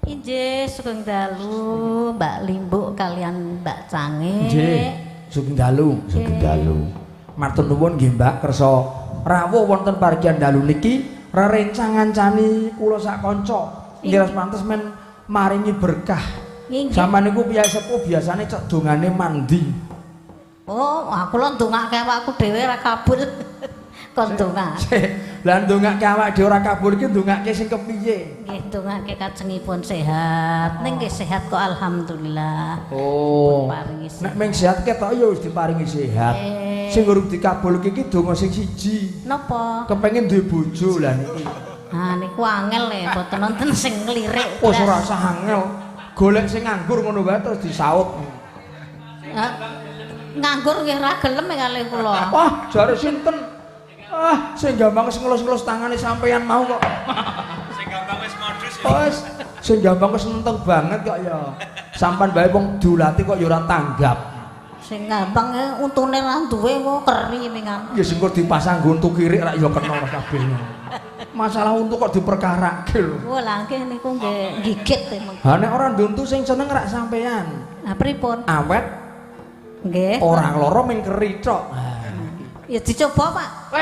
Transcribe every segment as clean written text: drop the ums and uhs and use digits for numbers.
Inggih, sugeng dalu Mbak Limbuk kalian Mbak Cange. Nggih, sugeng dalu, sugeng dalu. Matur nuwun nggih Mbak kersa rawuh wonten pargian dalu niki rerencang ngancani kula sak kanca. Nggih pantes men maringi berkah. Sampeyan niku piyai sepuh biasane cek dongane mandi. Oh, aku lho ndongake awakku dhewe ora kabul. Kon ndongake. Lah ndongake awak dhewe ora kabul iki ndongake sing kepiye? Nggih, ndongake kajengipun sehat. Ning nggih sehat kok alhamdulillah. Oh. Paringi sehat. Nek meng sehat ketok ya wis diparingi sehat. Sing urung dikabulke iki donga sing siji. Napa? Kepengin duwe bojo lah niki. Ah niku angel ya, mboten nonton sing ngelirik. Wis ora usah angel. Golek sing nganggur ngono wae terus disaut. Nganggur nggih ra gelem kalih kula. Wah, jare sinten? Ah, sing gampang wis ngelus-ngelus tangane sampeyan mau kok. Sing gampang wis modus ya. Wis sing gampang wis nenteng banget kok ya. Sampan bae wong diulati kok ya ora tanggap. Sing gampang untune ra duwe kok keri mingan. Ya sing kok dipasang nggo untu kirik rak ya kena kabeh. Masalah untuk kok diperkarake lho. Oh, lah nggih niku nggih gigit emang. Ha nek ora nduntu sing seneng rak sampeyan. Nah, pripun? Awet Nggih. ora lara ming keri tok. Ya dicoba, Pak.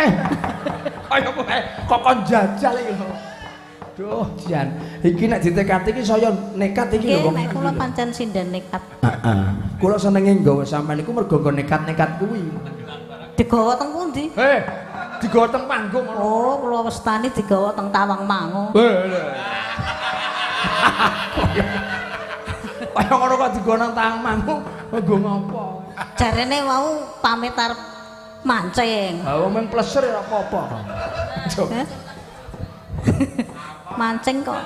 Kaya kowe kok kon jajal iki lho. Duh, Jan. Iki nek ditekati iki saya nekat iki lho. Nggih, nek kula pancen sinden nekat. Heeh. Kula senenge nggawa sampean iku mergo nggo nekat-nekat kuwi. Digawa teng pundi? Digawa teng panggung. Oh, kula wastani digawa teng Tawangmangu. Kaya ngono kok digawa nang Tawangmangu, nggo ngopo? Jarene wau pamit arep mancing. Ha wong pleser ya apa-apa. Mancing kok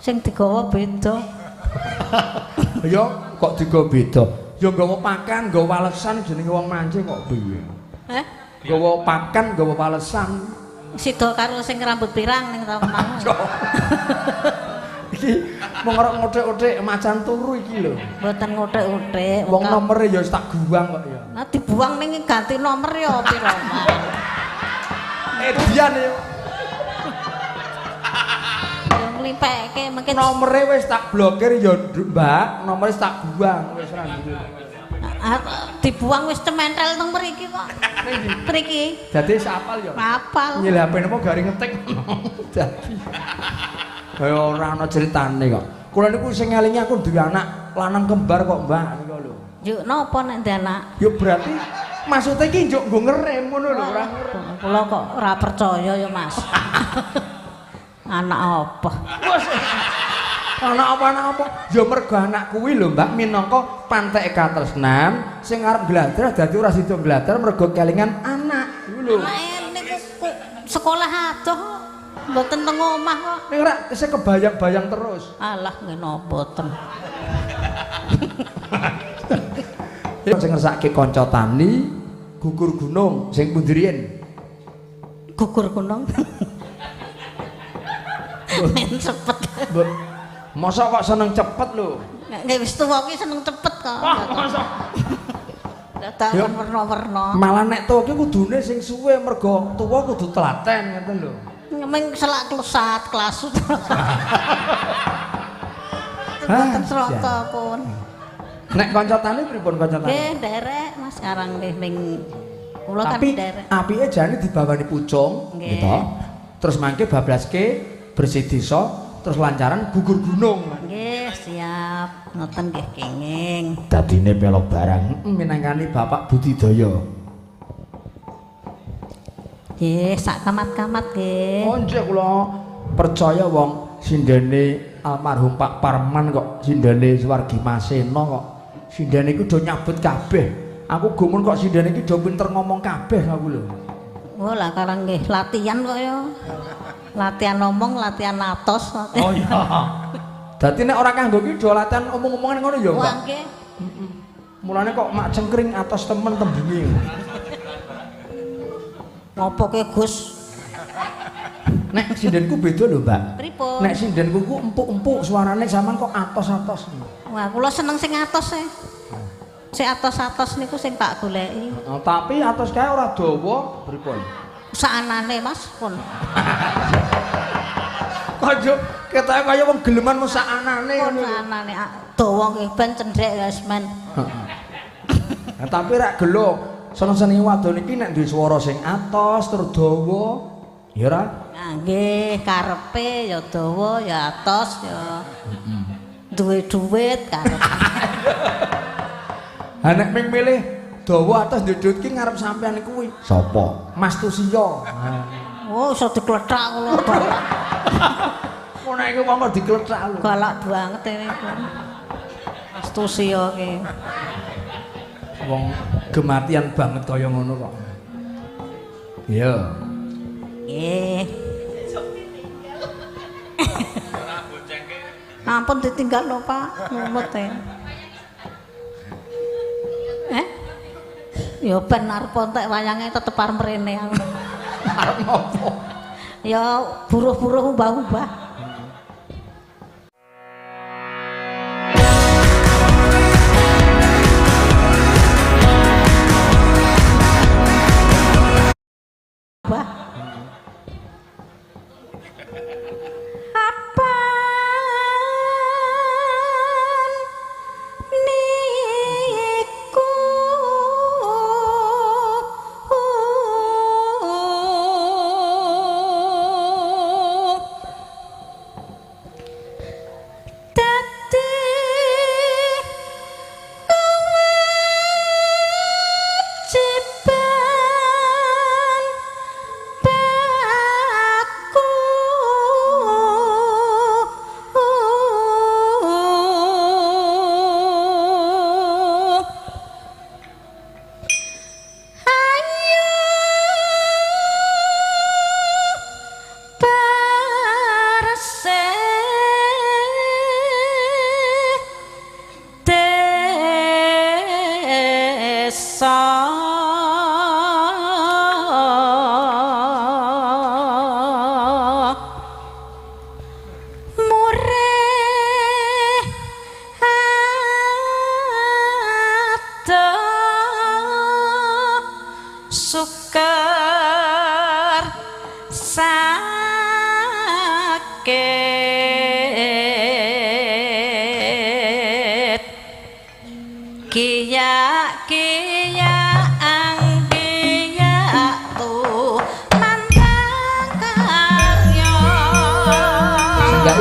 sing digawa beda. Ya kok digawa beda. Ya nggawa pakan, nggawa walesan jenenge wong mancing kok piye? Nggawa pakan, nggawa walesan. Sida karo sing rambut pirang ning Tawangmangu. Iki mung ora ngothek-othek macan turu iki lho. Mboten ngothek-othek. Wong nomere ya wis tak buang kok ya. Nah dibuang ning ganti nomor ya pira. Edian ya. Yang nglipeke mungkin Nomere wis tak blokir ya, Mbak. Nomere wis tak buang wis ora nduwe. dibuang wis cementel teng mriki kok. Mriki. Dadi sapal ya. Apal. Nyil HP napa garing ngetik. Dadi. Kaya ora ana critane kok. Kula niku sing ngelingi aku duwe anak lanang kembar kok, Mbak niku lho. Yuk napa nek ndek anak? Ya berarti maksudnya iki njuk nggo ngerem ngono lho, ora ngerem. Kula kok ora percaya ya, Mas. Anak apa? Anak apa? Ya mergo anak kuwi lho, Mbak, minangka pantek katresnan sing arep gladrah dadi ora sida gladrah mergo kelingan anak. Iku lho. Niku sekolah adoh mboten teng omah kok. Ning ora isih kebayang-bayang terus. Alah ngene mboten. Sing ngersake kanca tani gugur gunung sing pundi riyen? Gugur gunung. Men cepet. Masa kok seneng cepet lho? Nek wis tuwa ki seneng cepet kok. Masa dadakan warna-warna. malah nek tuwa ki kudune sing suwe mergo tuwa kudu telaten ngoten lho. Meng selak klesat klasut. Mboten sraka pun. Nek kanca tani pripun kanca tani? Nggih, nderek Mas sekarang nggih ning kula kan nderek. Apike jane dibawani pucung gitu. Terus mangke bablaske bersih desa terus lancaran gugur gunung. Nggih, siap. Ngoten nggih kenging. Dadine melok barang minangkani Bapak Budidaya. Nggih, sak kamat-kamat nggih. Oh nggih kula percaya wong sindene almarhum Pak Parman kok sindene Suwargi Masena kok. Sindene iku do nyabut kabeh. Aku gumun kok sindene iki do pinter ngomong kabeh aku lho. Oh lah karang nggih latihan kok ya. Latihan ngomong, latihan atos. Oh iya. Dadi nek ora kanggo ki do latihan omong-omongan ngono ya, Mbak. Wah nggih. Mulane kok mak cengkring atos temen tembunge. Ngopo ke Gus? Nek sindenku beda lho, Mbak. Pripun? Nek sindenku ku empuk-empuk suarane sampean kok atos-atos. Wah, kula seneng sing atos e. Sing atos-atos niku sing tak goleki. Oh, tapi atos kae ora dawa, pripun? Saanane Mas pun. Kok Aja ketoke kaya wong geleman mesak anane ngono. Anane dawa nggih ben cendhek ya men. Nah, tapi rek gelo seneng-seneng wadon iki nek duwe swara sing atos tur dawa ya ora? Nggih, karepe ya dawa ya atos ya. Duwe dhuwit karepe. Ha nek ming milih dawa atos duwe dhuwit ki ngarep sampean kuwi sapa? Mas Tusiyo. Oh, iso diklethak kula galak. Kok nek iki wong kok diklethak lho. Galak banget ini. Mas Tusiyo ki. Wong gematian banget kaya ngono kok. Iya. Nggih. Ampun ditinggal lho, Pak. Numut e. Ya ben arep entek wayange tetep arep mrene aku. Arep ngopo? Ya buruh-buruh ubah-ubah.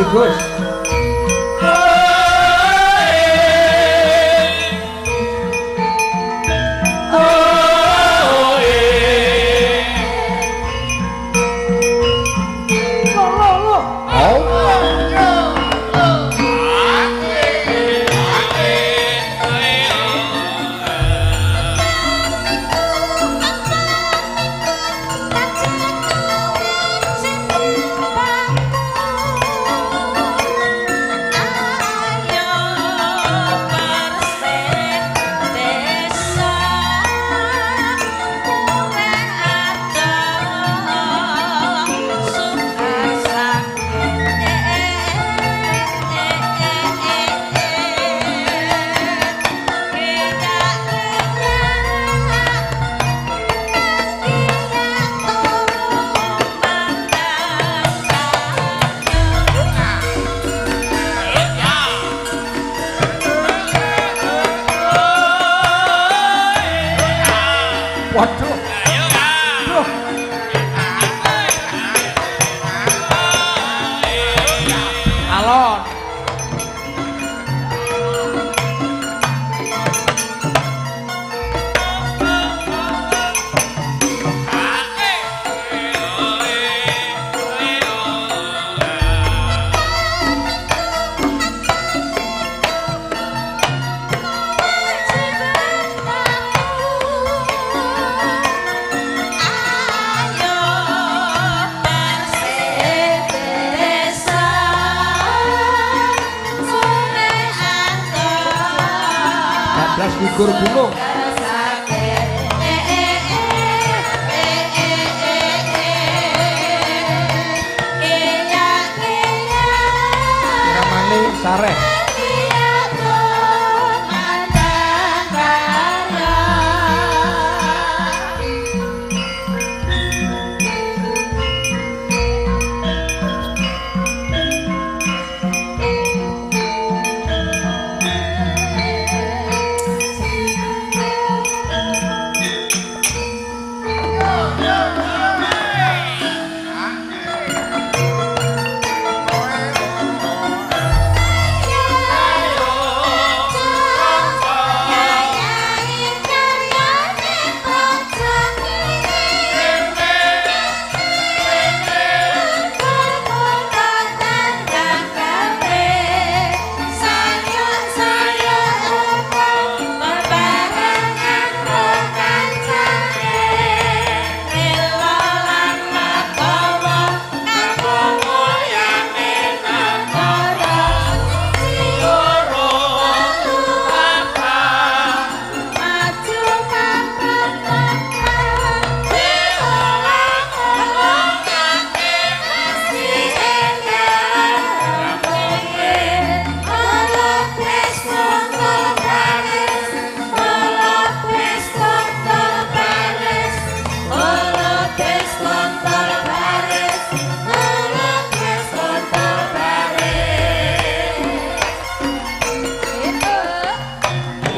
Gus. Gugur gunung. Namane Sareh.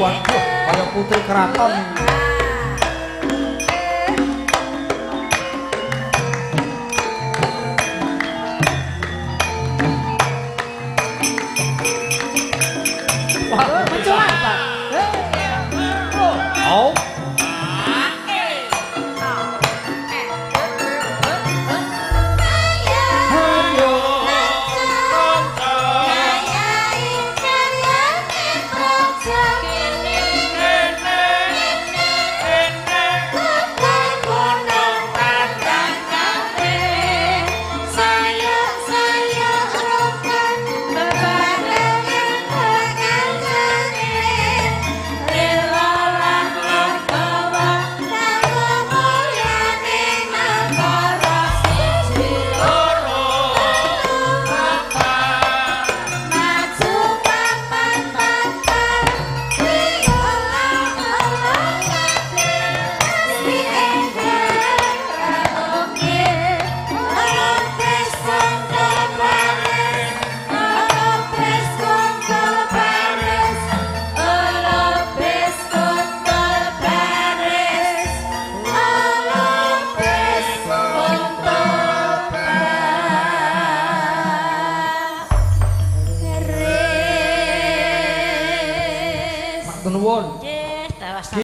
waduh kaya putri keraton.